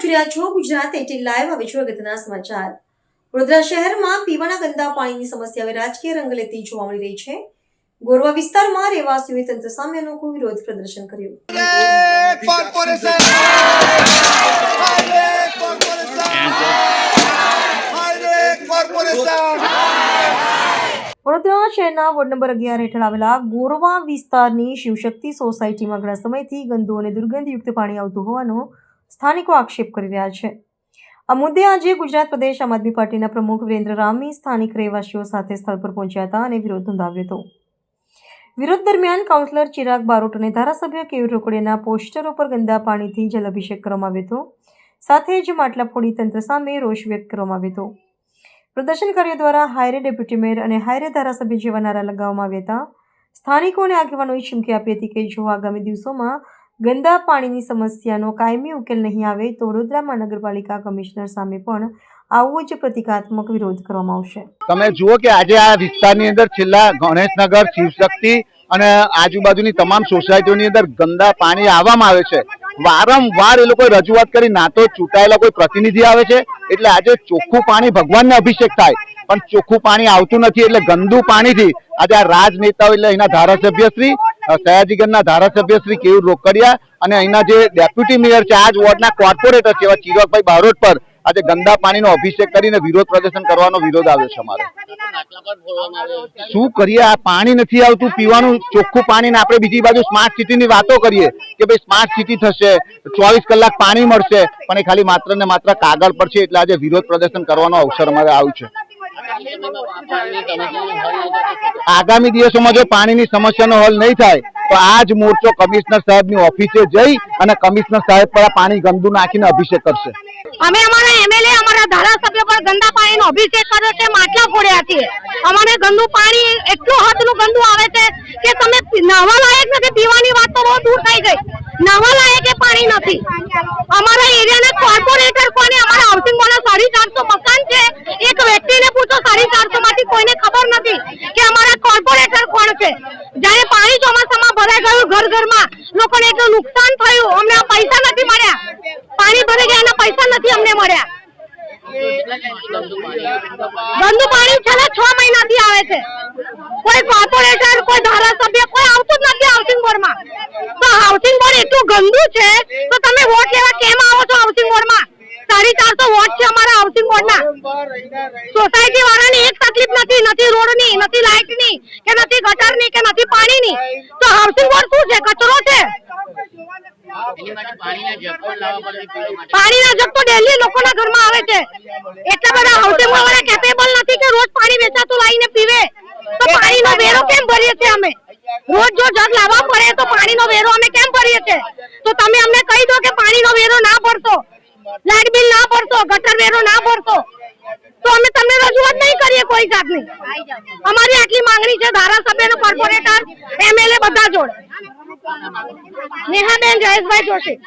જોઈ રહ્યા છો ગુજરાત 18 લાઈવ. હવે જોઈએ અગત્યના સમાચાર. વડોદરા શહેરમાં પીવાના ગંદા પાણીની સમસ્યા હવે રાજકીય રંગ લેતી જોવા મળી રહી છે. ગોરવા વિસ્તારમાં રહેવાસીઓએ તંત્ર સામે અનોખું વિરોધ પ્રદર્શન કર્યું. વડોદરા શહેરના વોર્ડ નંબર 11 હેઠળ આવેલા ગોરવા વિસ્તારની શિવશક્તિ સોસાયટીમાં ઘણા સમયથી ગંદુ અને દુર્ગંધયુક્ત પાણી આવતું હોવાનો સ્થાનિકો આક્ષેપ કરી રહ્યા છે. આ મુદ્દે આજે ગુજરાત પ્રદેશ આમ આદમી પાર્ટીના પ્રમુખ વિરેન્દ્ર રામી સ્થાનિક રહેવાસીઓ સાથે સ્થળ પર પહોંચ્યા હતા અને વિરોધ નોંધાવ્યો હતો. વિરોધ દરમિયાન કાઉન્સિલર ચિરાગ બારોટ અને ધારાસભ્ય કેયુર રોકડિયાના પોસ્ટરો પર ગંદા પાણીથી જલાભિષેક કરવામાં આવ્યો હતો. સાથે જ માટલા ફોડી તંત્ર સામે રોષ વ્યક્ત કરવામાં આવ્યો હતો. પ્રદર્શનકારીઓ દ્વારા હાયરે ડેપ્યુટી મેયર અને હાયરે ધારાસભ્ય જેવા નારા લગાવવામાં આવ્યા હતા. સ્થાનિકોને આગેવાનોએ ચીમકી આપી હતી કે જો આગામી દિવસોમાં ગંદા પાણીની સમસ્યાનો કાયમી ઉકેલ નહીં આવે તો વડોદરા મહાનગરપાલિકા કમિશનર સામે પણ આવો જ પ્રતિકાત્મક વિરોધ કરવામાં આવશે. તમે જુઓ કે આજે આ વિસ્તારની અંદર છેલ્લા ગણેશનગર, શિવશક્તિ અને આજુબાજુની તમામ સોસાયટીઓની અંદર ગંદા પાણી આવવામાં આવે છે. વારંવાર એ લોકોએ રજૂઆત કરી, ના તો ચૂંટાયેલા કોઈ પ્રતિનિધિ આવે છે એટલે આજે ચોખ્ખું પાણી ભગવાનને અભિષેક થાય, પણ ચોખ્ખું પાણી આવતું નથી. એટલે ગંદુ પાણીથી આજે આ રાજનેતાઓ એટલે અહીંના ધારાસભ્યશ્રી, સયાજીગંજના ધારાસભ્યશ્રી કેયુર રોકડિયા અને અહીંના જે ડેપ્યુટી મેયર છે, આ જ વોર્ડના કોર્પોરેટર છે એવા ચિરાગભાઈ બારોટ પર આજે ગંદા પાણીનો અભિષેક કરીને વિરોધ પ્રદર્શન કરવાનો વિરોધ આવ્યો છે. અમારે શું કરીએ, આ પાણી નથી આવતું પીવાનું ચોખ્ખું પાણી ને આપણે બીજી બાજુ સ્માર્ટ સિટીની વાતો કરીએ કે ભાઈ સ્માર્ટ સિટી થશે, 24 કલાક પાણી મળશે, પણ એ ખાલી માત્ર ને માત્ર કાગળ પર છે. એટલે આજે વિરોધ પ્રદર્શન કરવાનો અવસર અમારે આવ્યું છે. આગામી દિવસોમાં જો પાણીની સમસ્યાનો હલ નહીં થાય તો આ જ મોરચો કમિશનર સાહેબની ઓફિસે જઈ અને કમિશનર સાહેબ પર પાણી ગંદુ નાખીને અભિષેક કરશે. અમે અમારા એમએલએ, અમારા ધારાસભ્ય પર ગંદા પાણીનો અભિષેક કર્યો છે, માટલા ફોડ્યા છે. અમારે ગંદુ પાણી એટલું હદનું ગંદુ આવે છે કે તમે નાહવા લાયક નથી. પીવાની વાત તો બહુ દૂર થઈ ગઈ, નાહવા લાયક એ પાણી નથી. અમારા એરિયાના કોર્પોરેટર કોને, અમારા હાઉસિંગ બોર્ડના 450 મકાન છે. એક વ્યક્તિને પૂછો 450 માંથી કોઈને ખબર નથી કે અમારા કોર્પોરેટર કોણ છે. જ્યારે પાણી ચોમાસામાં ભરાઈ ગયું ઘર ઘરમાં, લોકોને એટલું નુકસાન થયું, અમને પૈસા નથી મળ્યા. પાણી ભરાઈ ગયા એના પૈસા નથી અમને મળ્યા. ગંદુ પાણી છેલ્લા 6 મહિનાથી આવે છે. કોઈ કોર્પોરેટર, કોઈ ધારાસભ્ય, કોઈ આવતું જ નથી હાઉસિંગ બોર્ડમાં. તો હાઉસિંગ બોર્ડ એટલું ગંદુ છે તો તમે વોટ લેવા કેમ આવો છો હાઉસિંગ બોર્ડમાં? 450 વોટ છે અમારા હાઉસિંગ બોર્ડના. સોસાયટી વાળાની એક તકલીફ નથી, નથી રોડની, નથી લાઇટની, કે નથી ગટરની, કે નથી પાણીની. તો હાઉસિંગ બોર્ડ શું છે? કચરો છે. પાણીના જગ તો ડેલી લોકોના ઘરમાં આવે છે. એટલા બધા હાઉસિંગ બોર્ડ વાળા કેપેબલ નથી કે રોજ પાણી વેચાતું લાવીને પીવે. તો પાણીનો વેરો કેમ ભરીએ છીએ અમે? રોજ જો જગ લાવવા પડે તો પાણીનો વેરો અમે કેમ ભરીએ છીએ? તો તમે અમને કહી દો કે પાણીનો વેરો ના ભરશો, લાઇટ બિલ ના ભરશો, ગટર વેરો ના ભરશો, તો અમે તમને રજૂઆત નહીં કરીએ કોઈ જાતની. અમારી આટલી માંગણી છે ધારાસભ્ય, કોર્પોરેટર, એમએલએ બધા જોડે. નેહાબેન જયેશભાઈ જોશી.